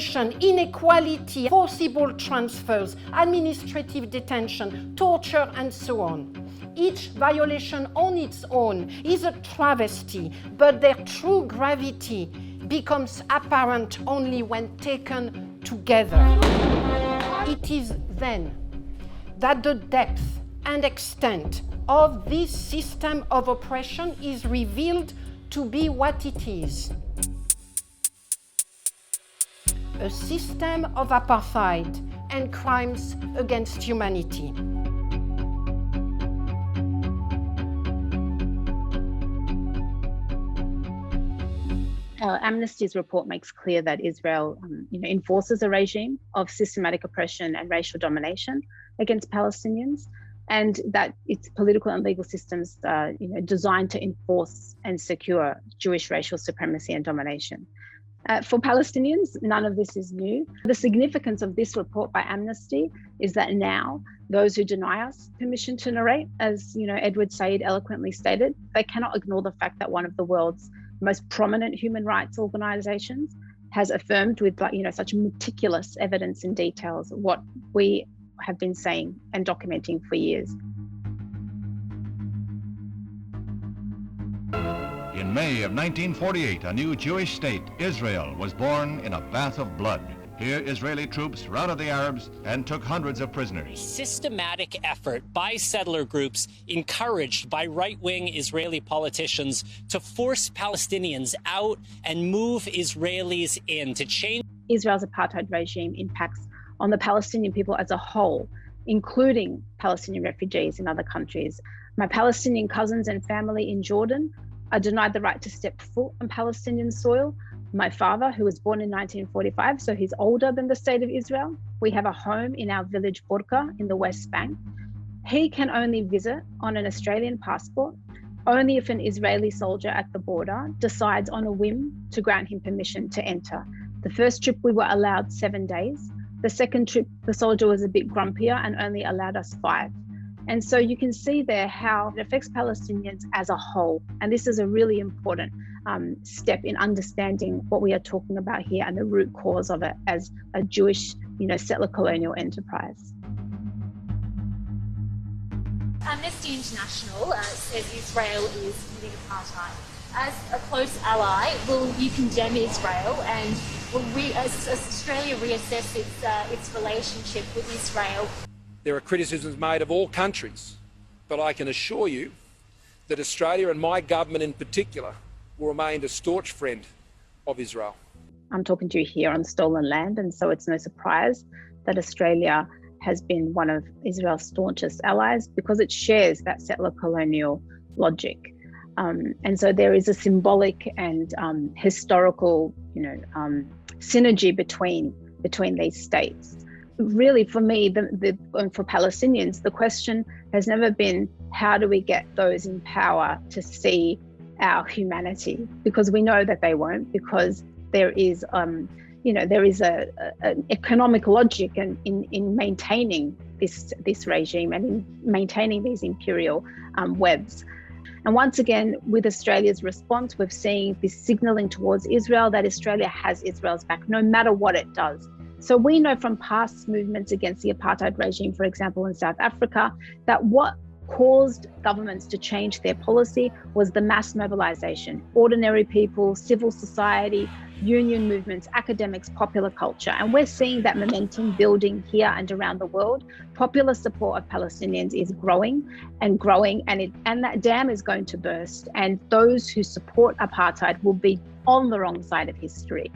discrimination, inequality, forcible transfers, administrative detention, torture, and so on. Each violation on its own is a travesty, but their true gravity becomes apparent only when taken together. It is then that the depth and extent of this system of oppression is revealed to be what it is: a system of apartheid and crimes against humanity. Amnesty's report makes clear that Israel enforces a regime of systematic oppression and racial domination against Palestinians, and that its political and legal systems are designed to enforce and secure Jewish racial supremacy and domination. For Palestinians, none of this is new. The significance of this report by Amnesty is that now those who deny us permission to narrate, as Edward Said eloquently stated, they cannot ignore the fact that one of the world's most prominent human rights organizations has affirmed with such meticulous evidence and details what we have been saying and documenting for years. In May of 1948, a new Jewish state, Israel, was born in a bath of blood. Here, Israeli troops routed the Arabs and took hundreds of prisoners. Systematic effort by settler groups, encouraged by right-wing Israeli politicians, to force Palestinians out and move Israelis in to change. Israel's apartheid regime impacts on the Palestinian people as a whole, including Palestinian refugees in other countries. My Palestinian cousins and family in Jordan are denied the right to step foot on Palestinian soil. My father, who was born in 1945, so he's older than the state of Israel. We have a home in our village Burqa in the West Bank. He can only visit on an Australian passport, only if an Israeli soldier at the border decides on a whim to grant him permission to enter. The first trip we were allowed 7 days. The second trip, the soldier was a bit grumpier and only allowed us 5. And so you can see there how it affects Palestinians as a whole. And this is a really important step in understanding what we are talking about here and the root cause of it as a Jewish, settler colonial enterprise. Amnesty International says Israel is committing apartheid. As a close ally, will you condemn Israel, and will we, as Australia, reassess its relationship with Israel? There are criticisms made of all countries, but I can assure you that Australia, and my government in particular, will remain a staunch friend of Israel. I'm talking to you here on stolen land, and so it's no surprise that Australia has been one of Israel's staunchest allies because it shares that settler colonial logic. And so there is a symbolic and historical, synergy between these states. Really, for me, and for Palestinians, the question has never been how do we get those in power to see our humanity, because we know that they won't, because there is an economic logic in maintaining this regime and in maintaining these imperial webs. And once again, with Australia's response, we're seeing this signalling towards Israel that Australia has Israel's back, no matter what it does. So we know from past movements against the apartheid regime, for example, in South Africa, that what caused governments to change their policy was the mass mobilization. Ordinary people, civil society, union movements, academics, popular culture. And we're seeing that momentum building here and around the world. Popular support of Palestinians is growing, and that dam is going to burst. And those who support apartheid will be on the wrong side of history.